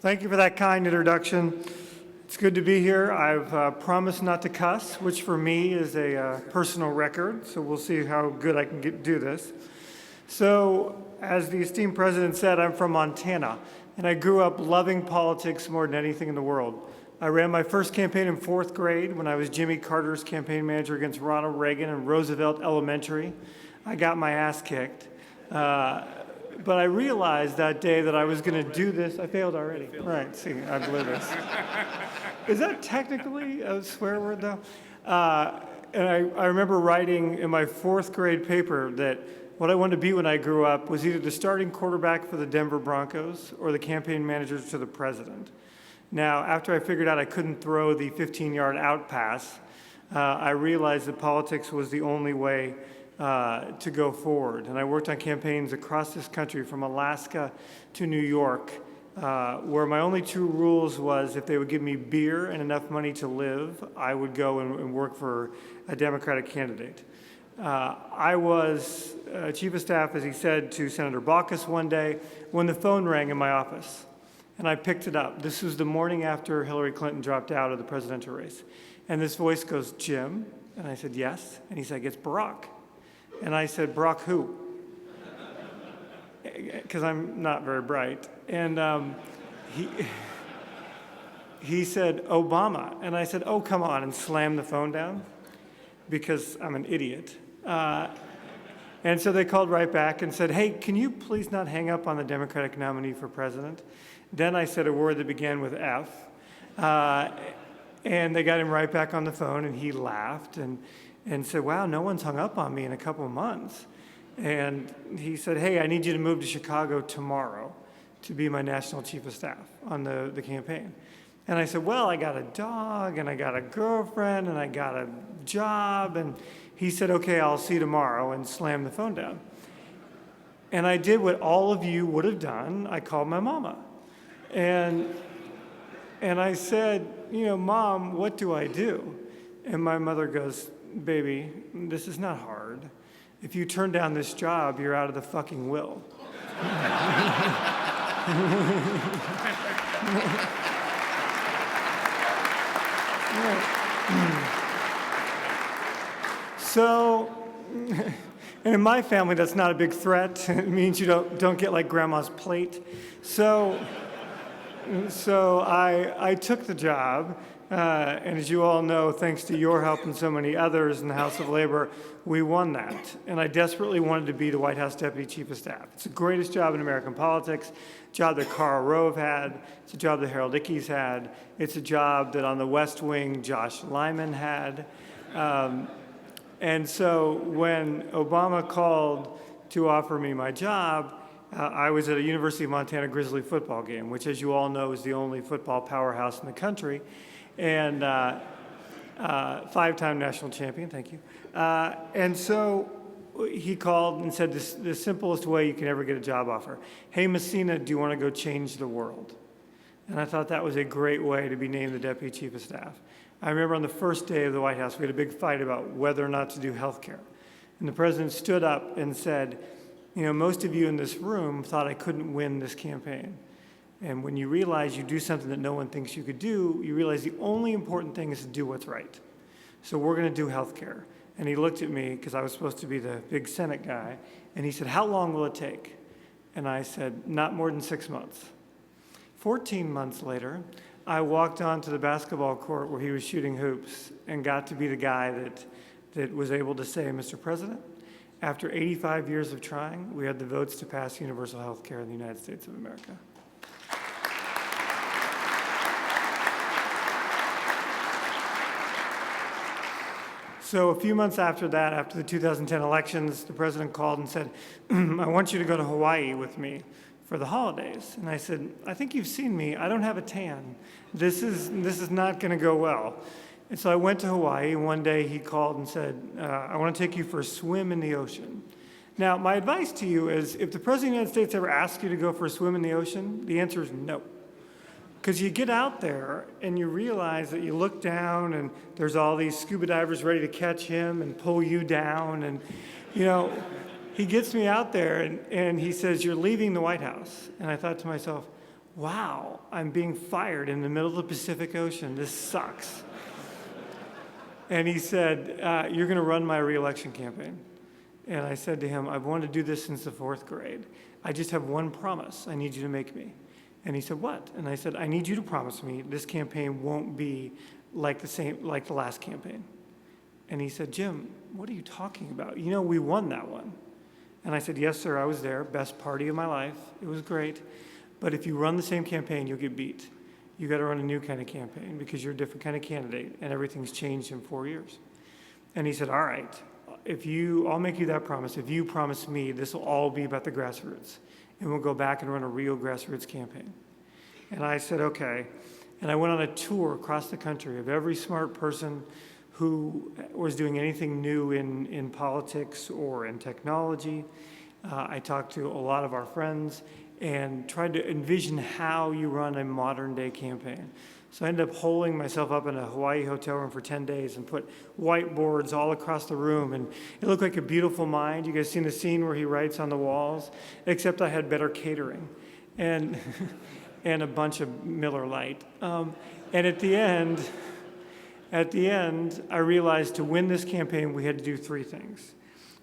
Thank you for that kind introduction. It's good to be here. I've promised not to cuss, which for me is a personal record, so we'll see how good I can do this. So, as the esteemed president said, I'm from Montana, and I grew up loving politics more than anything in the world. I ran my first campaign in 4th grade when I was Jimmy Carter's campaign manager against Ronald Reagan in Roosevelt Elementary. I got my ass kicked. But I realized that day that I was going to do this. I failed already. Right, see, I blew this. Is that technically a swear word, though? And I remember writing in my 4th grade paper that what I wanted to be when I grew up was either the starting quarterback for the Denver Broncos or the campaign manager to the president. Now, after I figured out I couldn't throw the 15-yard out pass, I realized that politics was the only way to go forward. And I worked on campaigns across this country from Alaska to New York, where my only two rules was if they would give me beer and enough money to live, I would go and work for a Democratic candidate. I was chief of staff, as he said, to Senator Baucus one day when the phone rang in my office. And I picked it up. This was the morning after Hillary Clinton dropped out of the presidential race. And this voice goes, "Jim?" And I said, "Yes." And he said, "It's Barack." And I said, "Barack who?" Because I'm not very bright. And he said, "Obama." And I said, "Oh, come on," and slammed the phone down because I'm an idiot. And so they called right back and said, "Hey, can you please not hang up on the Democratic nominee for president?" Then I said a word that began with F. And they got him right back on the phone, and he laughed and said, "Wow, no one's hung up on me in a couple of months." And he said, "Hey, I need you to move to Chicago tomorrow to be my national chief of staff on the campaign." And I said, "Well, I got a dog, and I got a girlfriend, and I got a job." And he said, "Okay, I'll see you tomorrow," and slammed the phone down. And I did what all of you would have done. I called my mama. And I said, "Mom, what do I do?" And my mother goes, "Baby, this is not hard. If you turn down this job, you're out of the fucking will." So, and in my family, that's not a big threat. It means you don't get like grandma's plate. So I took the job, and as you all know, thanks to your help and so many others in the House of Labor, we won that. And I desperately wanted to be the White House Deputy Chief of Staff. It's the greatest job in American politics, a job that Karl Rove had, it's a job that Harold Ickes had, it's a job that on the West Wing, Josh Lyman had. And so when Obama called to offer me my job, I was at a University of Montana Grizzly football game, which, as you all know, is the only football powerhouse in the country, and 5-time national champion, thank you. And so he called and said, the simplest way you can ever get a job offer: "Hey, Messina, do you want to go change the world?" And I thought that was a great way to be named the Deputy Chief of Staff. I remember on the first day of the White House, we had a big fight about whether or not to do health care. And the president stood up and said, "Most of you in this room thought I couldn't win this campaign. And when you realize you do something that no one thinks you could do, you realize the only important thing is to do what's right. So we're going to do health care." And he looked at me, because I was supposed to be the big Senate guy, and he said, "How long will it take?" And I said, "Not more than 6 months." 14 months later, I walked onto the basketball court where he was shooting hoops and got to be the guy that was able to say, "Mr. President, after 85 years of trying, we had the votes to pass universal health care in the United States of America." So a few months after that, after the 2010 elections, the president called and said, "I want you to go to Hawaii with me for the holidays." And I said, "I think you've seen me. I don't have a tan. This is not going to go well." And so I went to Hawaii, and one day he called and said, "I want to take you for a swim in the ocean." Now, my advice to you is, if the President of the United States ever asks you to go for a swim in the ocean, the answer is no. Because you get out there and you realize that you look down and there's all these scuba divers ready to catch him and pull you down. And, he gets me out there and he says, "You're leaving the White House." And I thought to myself, wow, I'm being fired in the middle of the Pacific Ocean. This sucks. And he said, you're going to run my reelection campaign. And I said to him, I've wanted to do this since the 4th grade. I just have one promise I need you to make me. And he said, what? And I said, I need you to promise me this campaign won't be like the last campaign. And he said, Jim, what are you talking about? You know, we won that one. And I said, yes, sir, I was there. Best party of my life. It was great. But if you run the same campaign, you'll get beat. You got to run a new kind of campaign because you're a different kind of candidate, and everything's changed in 4 years. And he said, all right, I'll make you that promise. If you promise me, this will all be about the grassroots, and we'll go back and run a real grassroots campaign. And I said, okay. And I went on a tour across the country of every smart person who was doing anything new in politics or in technology. I talked to a lot of our friends and tried to envision how you run a modern day campaign. So I ended up holding myself up in a Hawaii hotel room for 10 days and put whiteboards all across the room, and it looked like A Beautiful Mind. You guys seen the scene where he writes on the walls? Except I had better catering and and a bunch of Miller Lite. And at the end, I realized to win this campaign, we had to do 3 things.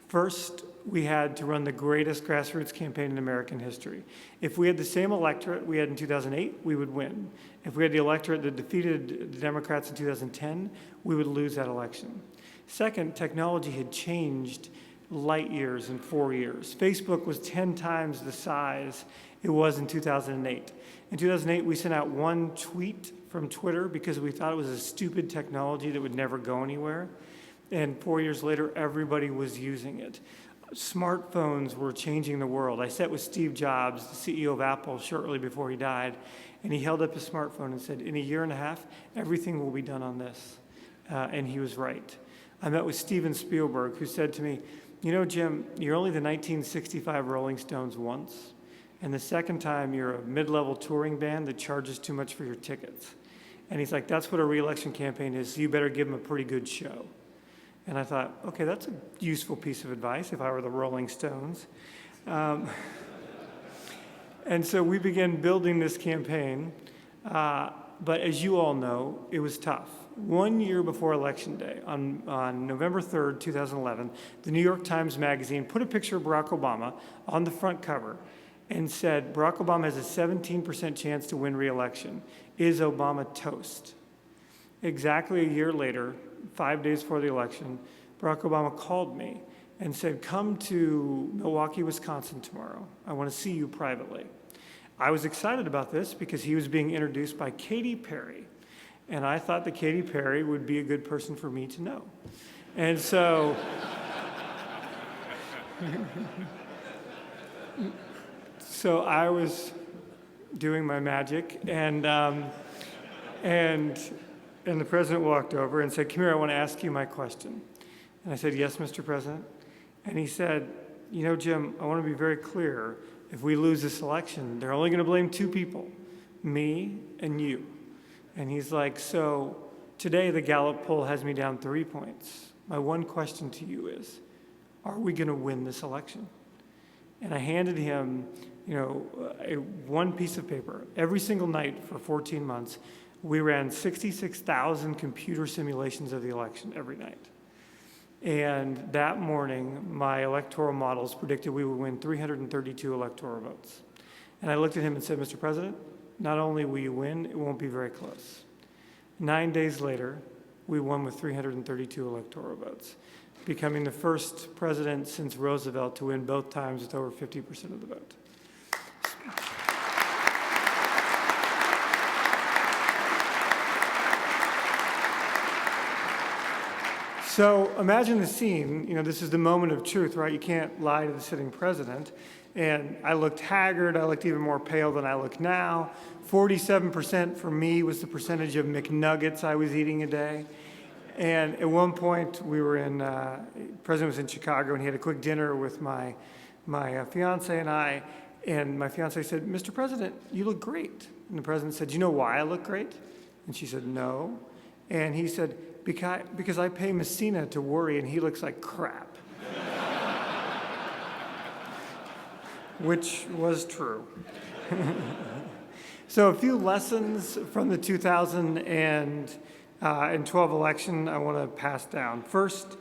First, we had to run the greatest grassroots campaign in American history. If we had the same electorate we had in 2008, we would win. If we had the electorate that defeated the Democrats in 2010, we would lose that election. Second, technology had changed light years in 4 years. Facebook was 10 times the size it was in 2008. In 2008, we sent out 1 tweet from Twitter because we thought it was a stupid technology that would never go anywhere. And 4 years later, everybody was using it. Smartphones were changing the world. I sat with Steve Jobs, the CEO of Apple, shortly before he died, and he held up his smartphone and said, in a year and a half, everything will be done on this. And he was right. I met with Steven Spielberg, who said to me, you know, Jim, you're only the 1965 Rolling Stones once, and the second time you're a mid-level touring band that charges too much for your tickets. And he's like, that's what a re-election campaign is, so you better give them a pretty good show. And I thought, okay, that's a useful piece of advice if I were the Rolling Stones. And so we began building this campaign, but as you all know, it was tough. 1 year before Election Day, on November 3rd, 2011, the New York Times Magazine put a picture of Barack Obama on the front cover and said, Barack Obama has a 17% chance to win re-election. Is Obama toast? Exactly a year later, 5 days before the election, Barack Obama called me and said, come to Milwaukee, Wisconsin tomorrow. I want to see you privately. I was excited about this because he was being introduced by Katy Perry. And I thought that Katy Perry would be a good person for me to know. And so, so I was doing my magic, and the president walked over and said, come here, I want to ask you my question. And I said, yes, Mr. President. And he said, you know, Jim, I want to be very clear. If we lose this election, they're only going to blame 2 people, me and you. And he's like, so today the Gallup poll has me down 3 points. My one question to you is, are we going to win this election? And I handed him, you know, one piece of paper. Every single night for 14 months, we ran 66,000 computer simulations of the election every night. And that morning, my electoral models predicted we would win 332 electoral votes. And I looked at him and said, Mr. President, not only will you win, it won't be very close. 9 days later, we won with 332 electoral votes, becoming the first president since Roosevelt to win both times with over 50% of the vote. So imagine the scene. You know, this is the moment of truth, right? You can't lie to the sitting president. And I looked haggard. I looked even more pale than I look now. 47% for me was the percentage of McNuggets I was eating a day. And at one point, we were the president was in Chicago, and he had a quick dinner with my fiance and I. And my fiance said, Mr. President, you look great. And the president said, do you know why I look great? And she said, no. And he said, because I pay Messina to worry, and he looks like crap. Which was true. So a few lessons from the 2012 election I want to pass down. First,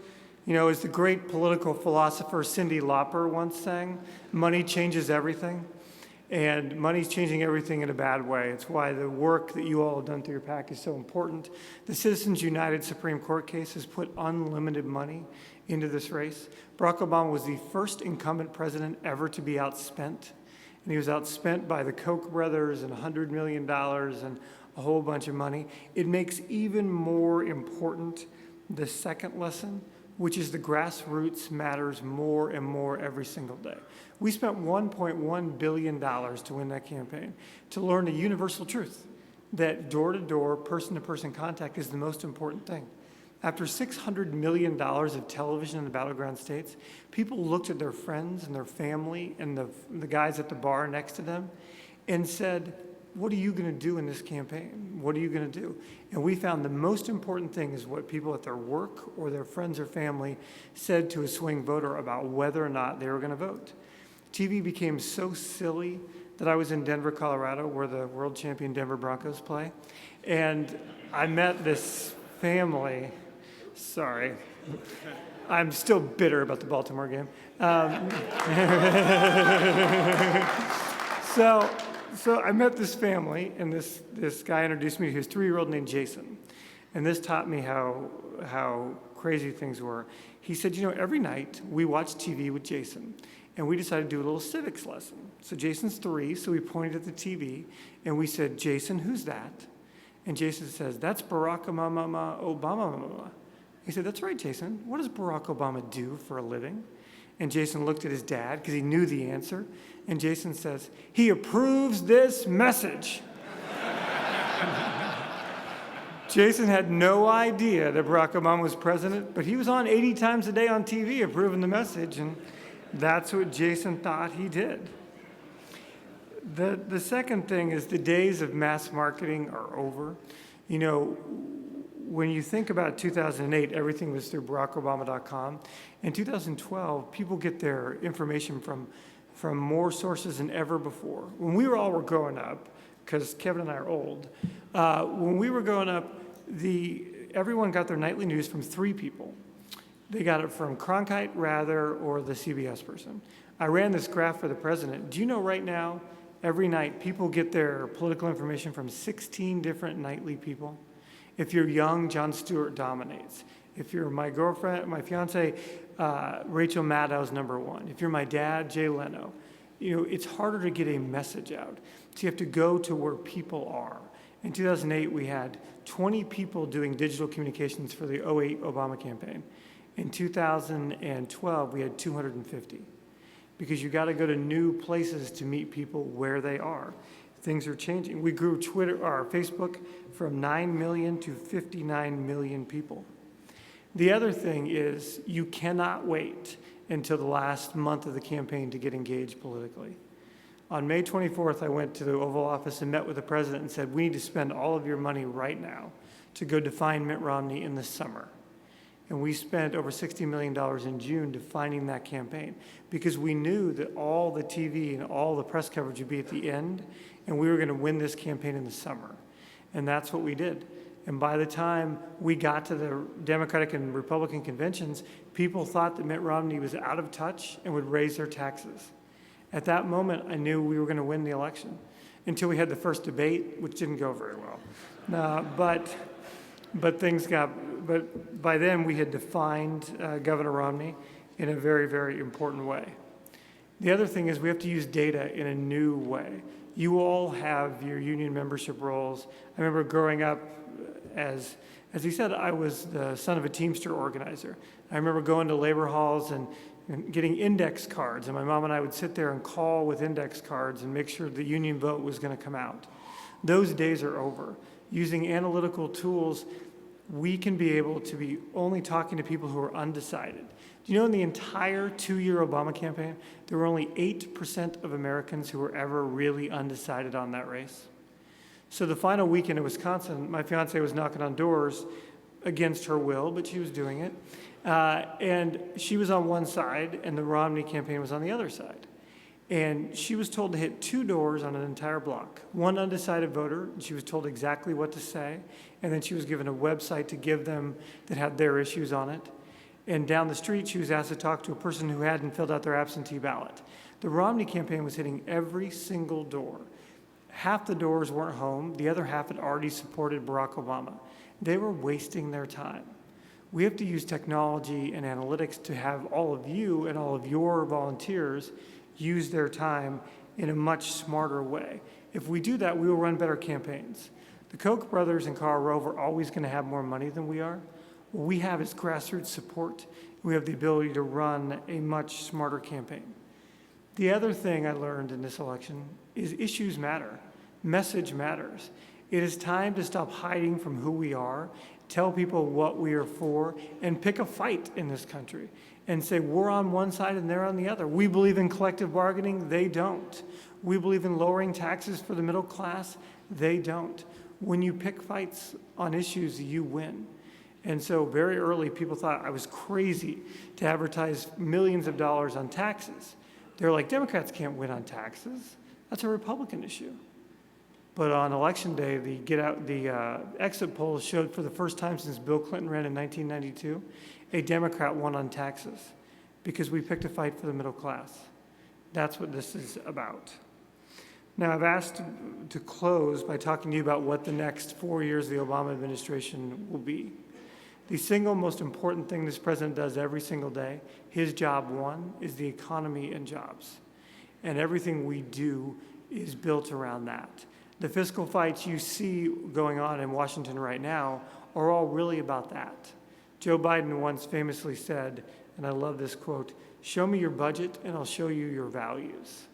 as the great political philosopher Cyndi Lauper once sang, money changes everything. And money's changing everything in a bad way. It's why the work that you all have done through your PAC is so important. The Citizens United Supreme Court case has put unlimited money into this race. Barack Obama was the first incumbent president ever to be outspent. And he was outspent by the Koch brothers and $100 million and a whole bunch of money. It makes even more important the second lesson, which is the grassroots matters more and more every single day. We spent $1.1 billion to win that campaign, to learn a universal truth that door-to-door, person-to-person contact is the most important thing. After $600 million of television in the battleground states, people looked at their friends and their family and the guys at the bar next to them and said, what are you going to do in this campaign? What are you going to do? And we found the most important thing is what people at their work or their friends or family said to a swing voter about whether or not they were going to vote. TV became so silly that I was in Denver, Colorado, where the world champion Denver Broncos play. And I met this family. Sorry. I'm still bitter about the Baltimore game. So I met this family, and this guy introduced me to his 3-year-old named Jason. And this taught me how crazy things were. He said, every night we watch TV with Jason, and we decided to do a little civics lesson. So Jason's 3, so we pointed at the TV, and we said, Jason, who's that? And Jason says, that's Barack Obama. He said, that's right, Jason. What does Barack Obama do for a living? And Jason looked at his dad because he knew the answer. And Jason says, he approves this message. Jason had no idea that Barack Obama was president, but he was on 80 times a day on TV approving the message, and that's what Jason thought he did. The second thing is the days of mass marketing are over. When you think about 2008, everything was through BarackObama.com. In 2012, people get their information from more sources than ever before. When we all were growing up, because Kevin and I are old, when we were growing up, everyone got their nightly news from 3 people. They got it from Cronkite, Rather, or the CBS person. I ran this graph for the president. Do you know right now, every night, people get their political information from 16 different nightly people? If you're young, Jon Stewart dominates. If you're my girlfriend, my fiance, Rachel Maddow's #1. If you're my dad, Jay Leno. It's harder to get a message out. So you have to go to where people are. In 2008, we had 20 people doing digital communications for the 2008 Obama campaign. In 2012, we had 250. Because you got to go to new places to meet people where they are. Things are changing. We grew Facebook from 9 million to 59 million people. The other thing is you cannot wait until the last month of the campaign to get engaged politically. On May 24th, I went to the Oval Office and met with the president and said, we need to spend all of your money right now to go define Mitt Romney in the summer. And we spent over $60 million in June defining that campaign because we knew that all the TV and all the press coverage would be at the end, and we were going to win this campaign in the summer. And that's what we did. And by the time we got to the Democratic and Republican conventions, people thought that Mitt Romney was out of touch and would raise their taxes. At that moment, I knew we were going to win the election until we had the first debate, which didn't go very well. But by then we had defined Governor Romney in a very, very important way. The other thing is we have to use data in a new way. You all have your union membership rolls. I remember growing up, as he said, I was the son of a Teamster organizer. I remember going to labor halls and getting index cards, and my mom and I would sit there and call with index cards and make sure the union vote was going to come out. Those days are over. Using analytical tools, we can be able to be only talking to people who are undecided. Do you know in the entire 2-year Obama campaign, there were only 8% of Americans who were ever really undecided on that race? So the final weekend in Wisconsin, my fiance was knocking on doors against her will, but she was doing it. And she was on one side, and the Romney campaign was on the other side. And she was told to hit 2 doors on an entire block. One undecided voter, and she was told exactly what to say, and then she was given a website to give them that had their issues on it. And down the street, she was asked to talk to a person who hadn't filled out their absentee ballot. The Romney campaign was hitting every single door. Half the doors weren't home. The other half had already supported Barack Obama. They were wasting their time. We have to use technology and analytics to have all of you and all of your volunteers use their time in a much smarter way. If we do that, we will run better campaigns. The Koch brothers and Karl Rove are always going to have more money than we are. What we have is grassroots support. We have the ability to run a much smarter campaign. The other thing I learned in this election is issues matter. Message matters. It is time to stop hiding from who we are, tell people what we are for, and pick a fight in this country and say we're on one side and they're on the other. We believe in collective bargaining, they don't. We believe in lowering taxes for the middle class, they don't. When you pick fights on issues, you win. And so very early, people thought I was crazy to advertise millions of dollars on taxes. They're like, Democrats can't win on taxes. That's a Republican issue. But on election day, the exit polls showed for the first time since Bill Clinton ran in 1992, a Democrat won on taxes because we picked a fight for the middle class. That's what this is about. Now, I've asked to close by talking to you about what the next 4 years of the Obama administration will be. The single most important thing this president does every single day, his job one, is the economy and jobs. And everything we do is built around that. The fiscal fights you see going on in Washington right now are all really about that. Joe Biden once famously said, and I love this quote, "Show me your budget and I'll show you your values."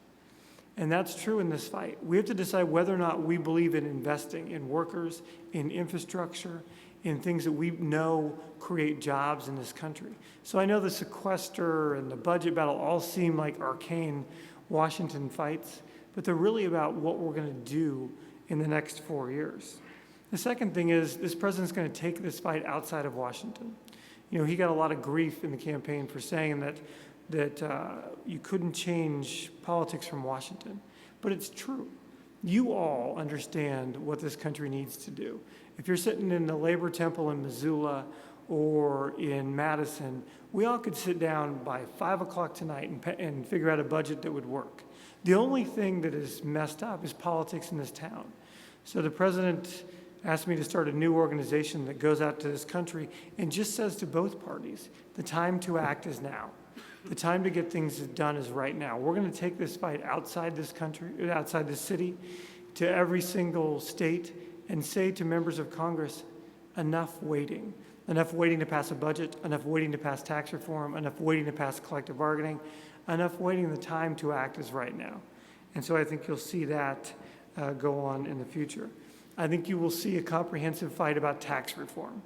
And that's true in this fight. We have to decide whether or not we believe in investing in workers, in infrastructure, in things that we know create jobs in this country. So I know the sequester and the budget battle all seem like arcane Washington fights, but they're really about what we're going to do in the next 4 years. The second thing is this president's going to take this fight outside of Washington. You know, he got a lot of grief in the campaign for saying that you couldn't change politics from Washington, but it's true. You all understand what this country needs to do. If you're sitting in the Labor Temple in Missoula or in Madison, we all could sit down by 5 o'clock tonight and figure out a budget that would work. The only thing that is messed up is politics in this town. So the president asked me to start a new organization that goes out to this country and just says to both parties, the time to act is now. The time to get things done is right now. We're going to take this fight outside this country, outside this city, to every single state and say to members of Congress, enough waiting. Enough waiting to pass a budget, enough waiting to pass tax reform, enough waiting to pass collective bargaining, enough waiting. The time to act is right now. And so I think you'll see that go on in the future. I think you will see a comprehensive fight about tax reform.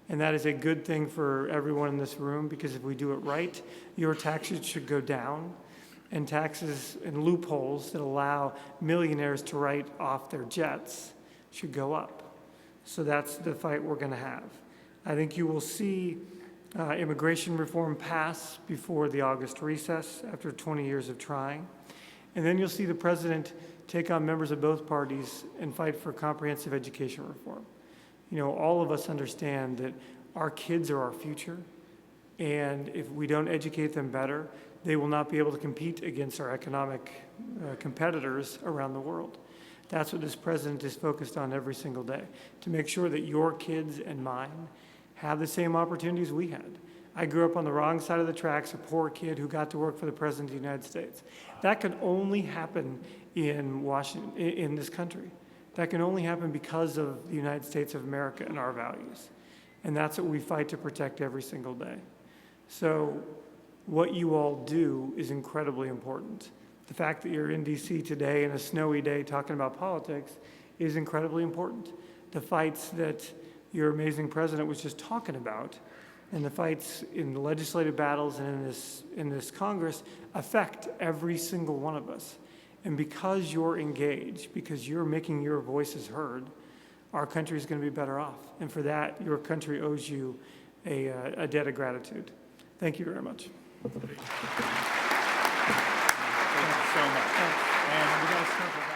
And that is a good thing for everyone in this room, because if we do it right, your taxes should go down, and taxes and loopholes that allow millionaires to write off their jets should go up. So that's the fight we're going to have. I think you will see immigration reform pass before the August recess after 20 years of trying. And then you'll see the president take on members of both parties and fight for comprehensive education reform. You know, all of us understand that our kids are our future, and if we don't educate them better, they will not be able to compete against our economic competitors around the world. That's what this president is focused on every single day, to make sure that your kids and mine have the same opportunities we had. I grew up on the wrong side of the tracks, a poor kid who got to work for the President of the United States. That can only happen in Washington, in this country. That can only happen because of the United States of America and our values. And that's what we fight to protect every single day. So what you all do is incredibly important. The fact that you're in DC today on a snowy day talking about politics is incredibly important. The fights that your amazing president was just talking about, and the fights in the legislative battles and in this Congress affect every single one of us. And because you're engaged, because you're making your voices heard, our country is going to be better off. And for that, your country owes you a debt of gratitude. Thank you very much. so much. Thanks. And we got to start